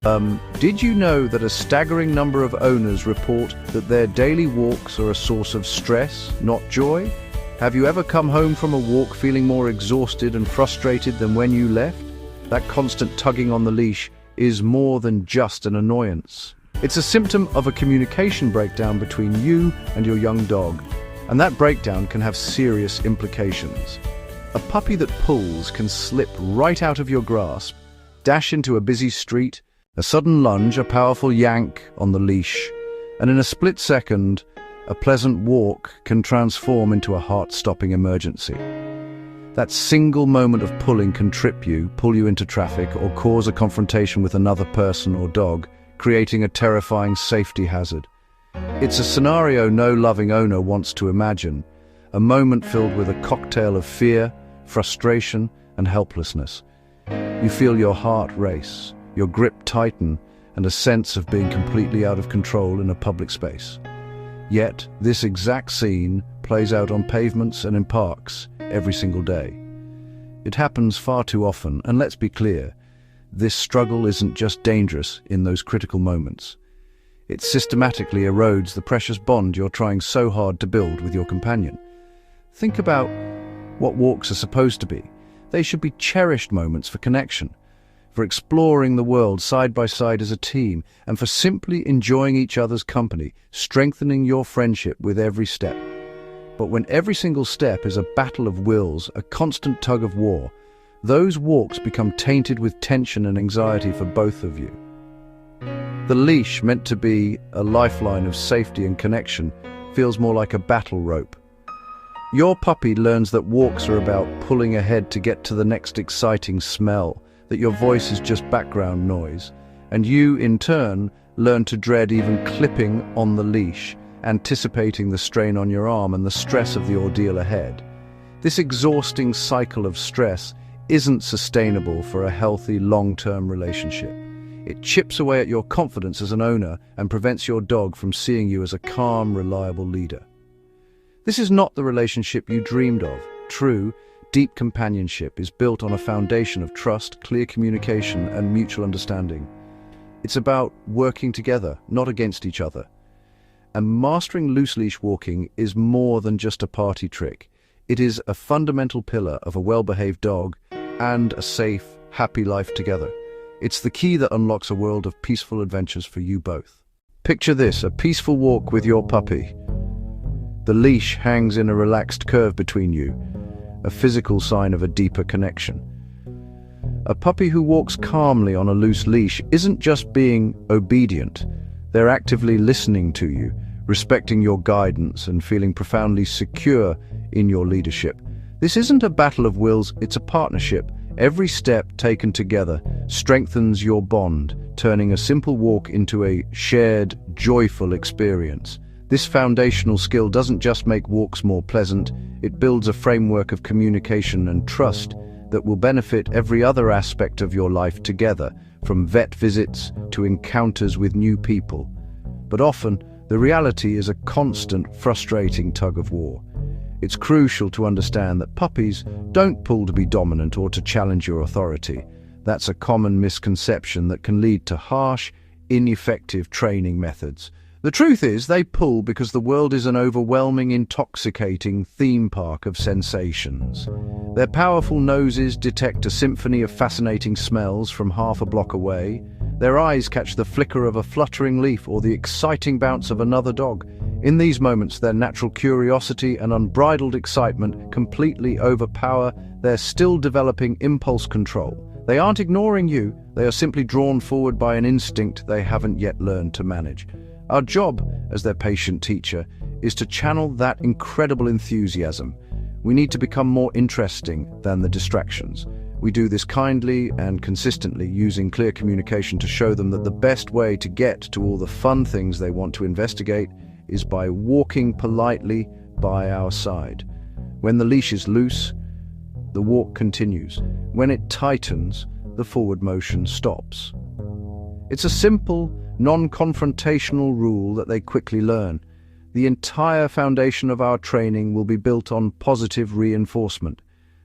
Did you know that a staggering number of owners report that their daily walks are a source of stress, not joy? Have you ever come home from a walk feeling more exhausted and frustrated than when you left? That constant tugging on the leash is more than just an annoyance. It's a symptom of a communication breakdown between you and your young dog, and that breakdown can have serious implications. A puppy that pulls can slip right out of your grasp, dash into a busy street, a sudden lunge, a powerful yank on the leash, and in a split second, a pleasant walk can transform into a heart-stopping emergency. That single moment of pulling can pull you into traffic, or cause a confrontation with another person or dog, creating a terrifying safety hazard. It's a scenario no loving owner wants to imagine, a moment filled with a cocktail of fear, frustration, and helplessness. You feel your heart race, your grip tighten, and a sense of being completely out of control in a public space. Yet, this exact scene plays out on pavements and in parks every single day. It happens far too often, and let's be clear, this struggle isn't just dangerous in those critical moments. It systematically erodes the precious bond you're trying so hard to build with your companion. Think about what walks are supposed to be. They should be cherished moments for connection, for exploring the world side by side as a team, and for simply enjoying each other's company, strengthening your friendship with every step. But when every single step is a battle of wills, a constant tug of war, those walks become tainted with tension and anxiety for both of you. The leash, meant to be a lifeline of safety and connection, feels more like a battle rope. Your puppy learns that walks are about pulling ahead to get to the next exciting smell, that your voice is just background noise, and you, in turn, learn to dread even clipping on the leash, anticipating the strain on your arm and the stress of the ordeal ahead. This exhausting cycle of stress isn't sustainable for a healthy, long-term relationship. It chips away at your confidence as an owner and prevents your dog from seeing you as a calm, reliable leader. This is not the relationship you dreamed of. True, deep companionship is built on a foundation of trust, clear communication, and mutual understanding. It's about working together, not against each other. And mastering loose leash walking is more than just a party trick. It is a fundamental pillar of a well-behaved dog and a safe, happy life together. It's the key that unlocks a world of peaceful adventures for you both. Picture this, a peaceful walk with your puppy. The leash hangs in a relaxed curve between you, a physical sign of a deeper connection. A puppy who walks calmly on a loose leash isn't just being obedient. They're actively listening to you, respecting your guidance, and feeling profoundly secure in your leadership. This isn't a battle of wills, it's a partnership. Every step taken together strengthens your bond, turning a simple walk into a shared, joyful experience. This foundational skill doesn't just make walks more pleasant, it builds a framework of communication and trust that will benefit every other aspect of your life together, from vet visits to encounters with new people. But often, the reality is a constant, frustrating tug of war. It's crucial to understand that puppies don't pull to be dominant or to challenge your authority. That's a common misconception that can lead to harsh, ineffective training methods. The truth is, they pull because the world is an overwhelming, intoxicating theme park of sensations. Their powerful noses detect a symphony of fascinating smells from half a block away. Their eyes catch the flicker of a fluttering leaf or the exciting bounce of another dog. In these moments, their natural curiosity and unbridled excitement completely overpower their still developing impulse control. They aren't ignoring you, they are simply drawn forward by an instinct they haven't yet learned to manage. Our job, as their patient teacher, is to channel that incredible enthusiasm. We need to become more interesting than the distractions. We do this kindly and consistently, using clear communication to show them that the best way to get to all the fun things they want to investigate is by walking politely by our side. When the leash is loose, the walk continues. When it tightens, the forward motion stops. It's a simple, non-confrontational rule that they quickly learn. The entire foundation of our training will be built on positive reinforcement.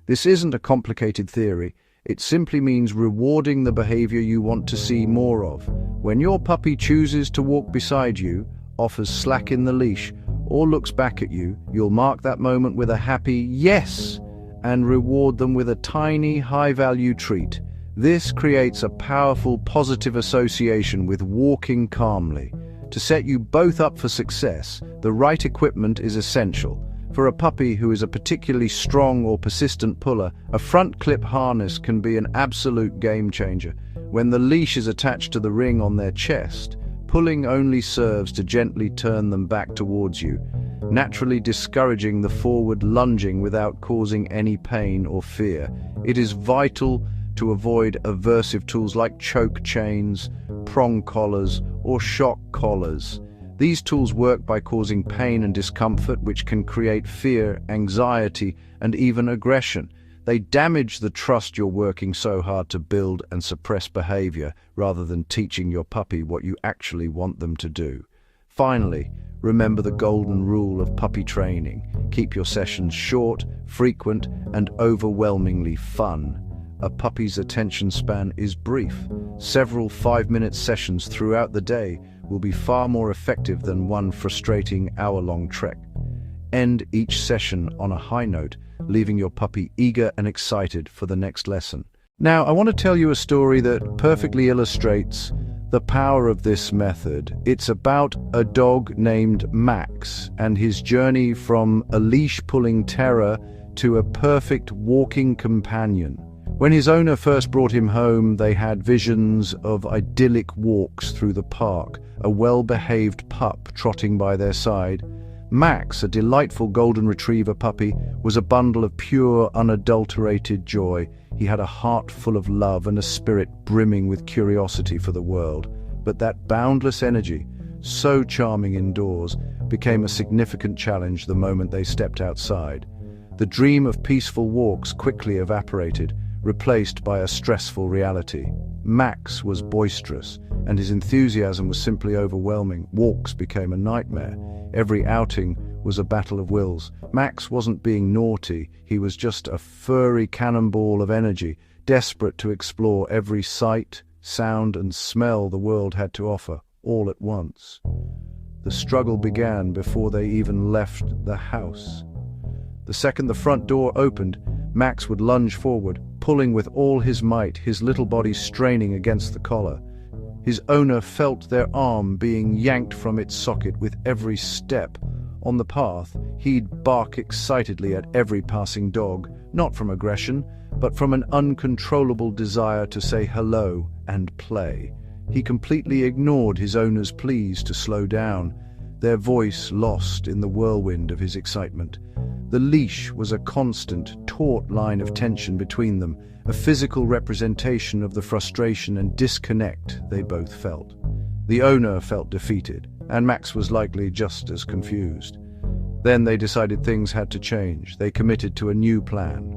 This isn't a complicated theory. It simply means rewarding the behavior you want to see more of. When your puppy chooses to walk beside you, offers slack in the leash, or looks back at you, you'll mark that moment with a happy yes and reward them with a tiny, high-value treat. This creates a powerful, positive association with walking calmly. To set you both up for success, the right equipment is essential. For a puppy who is a particularly strong or persistent puller, a front clip harness can be an absolute game changer. When the leash is attached to the ring on their chest, pulling only serves to gently turn them back towards you, naturally discouraging the forward lunging without causing any pain or fear. It is vital to avoid aversive tools like choke chains, prong collars, or shock collars. These tools work by causing pain and discomfort, which can create fear, anxiety, and even aggression. They damage the trust you're working so hard to build and suppress behavior, rather than teaching your puppy what you actually want them to do. Finally, remember the golden rule of puppy training. Keep your sessions short, frequent, and overwhelmingly fun. A puppy's attention span is brief. Several 5-minute sessions throughout the day will be far more effective than one frustrating hour-long trek. End each session on a high note, leaving your puppy eager and excited for the next lesson. Now, I want to tell you a story that perfectly illustrates the power of this method. It's about a dog named Max and his journey from a leash-pulling terror to a perfect walking companion. When his owner first brought him home, they had visions of idyllic walks through the park, a well-behaved pup trotting by their side. Max, a delightful golden retriever puppy, was a bundle of pure, unadulterated joy. He had a heart full of love and a spirit brimming with curiosity for the world. But that boundless energy, so charming indoors, became a significant challenge the moment they stepped outside. The dream of peaceful walks quickly evaporated, replaced by a stressful reality. Max was boisterous, and his enthusiasm was simply overwhelming. Walks became a nightmare. Every outing was a battle of wills. Max wasn't being naughty, he was just a furry cannonball of energy, desperate to explore every sight, sound, and smell the world had to offer, all at once. The struggle began before they even left the house. The second the front door opened, Max would lunge forward, pulling with all his might, his little body straining against the collar. His owner felt their arm being yanked from its socket with every step. On the path, he'd bark excitedly at every passing dog, not from aggression, but from an uncontrollable desire to say hello and play. He completely ignored his owner's pleas to slow down, their voice lost in the whirlwind of his excitement. The leash was a constant, taut line of tension between them, a physical representation of the frustration and disconnect they both felt. The owner felt defeated, and Max was likely just as confused. Then they decided things had to change. They committed to a new plan.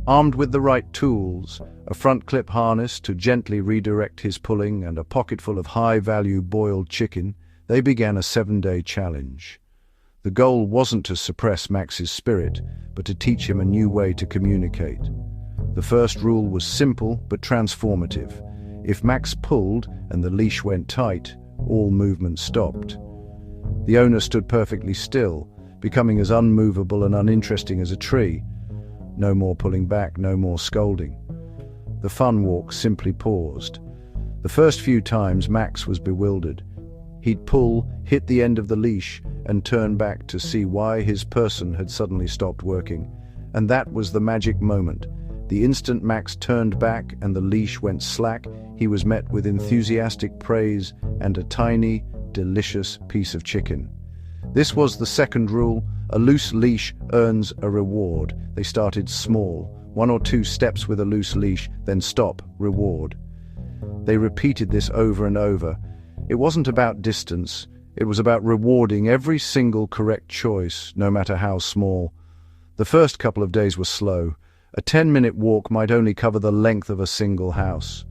Armed with the right tools, a front clip harness to gently redirect his pulling, and a pocketful of high-value boiled chicken, they began a 7-day challenge. The goal wasn't to suppress Max's spirit, but to teach him a new way to communicate. The first rule was simple but transformative. If Max pulled and the leash went tight, all movement stopped. The owner stood perfectly still, becoming as unmovable and uninteresting as a tree. No more pulling back, no more scolding. The fun walk simply paused. The first few times Max was bewildered. He'd pull, hit the end of the leash, and turn back to see why his person had suddenly stopped working. And that was the magic moment. The instant Max turned back and the leash went slack, he was met with enthusiastic praise and a tiny, delicious piece of chicken. This was the second rule: a loose leash earns a reward. They started small, 1 or 2 steps with a loose leash, then stop, reward. They repeated this over and over. It wasn't about distance, it was about rewarding every single correct choice, no matter how small. The first couple of days were slow. A 10-minute walk might only cover the length of a single house,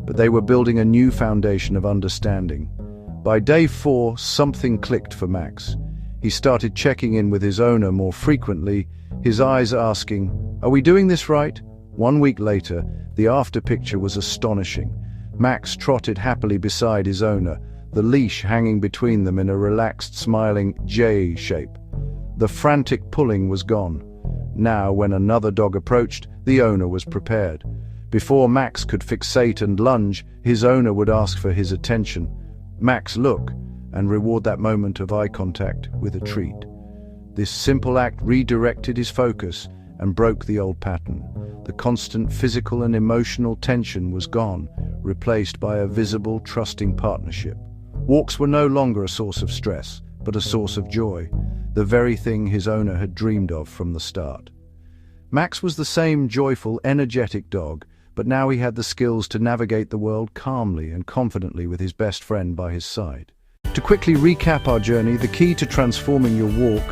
but they were building a new foundation of understanding. By day 4, something clicked for Max. He started checking in with his owner more frequently, his eyes asking, "Are we doing this right?" 1 week later, the after picture was astonishing. Max trotted happily beside his owner, the leash hanging between them in a relaxed, smiling J shape. The frantic pulling was gone. Now, when another dog approached, the owner was prepared. Before Max could fixate and lunge, his owner would ask for his attention. Max look and reward that moment of eye contact with a treat. This simple act redirected his focus and broke the old pattern. The constant physical and emotional tension was gone, replaced by a visible, trusting partnership. Walks were no longer a source of stress, but a source of joy, the very thing his owner had dreamed of from the start. Max was the same joyful, energetic dog, but now he had the skills to navigate the world calmly and confidently with his best friend by his side. To quickly recap our journey, the key to transforming your walk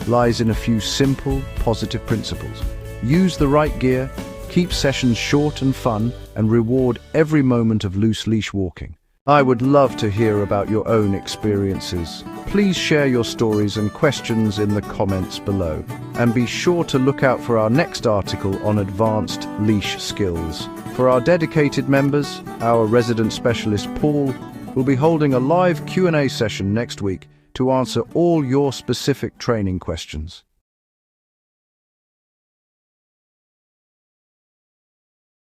lies in a few simple, positive principles. Use the right gear, keep sessions short and fun, and reward every moment of loose leash walking. I would love to hear about your own experiences. Please share your stories and questions in the comments below. And be sure to look out for our next article on advanced leash skills. For our dedicated members, our resident specialist Paul will be holding a live Q&A session next week to answer all your specific training questions.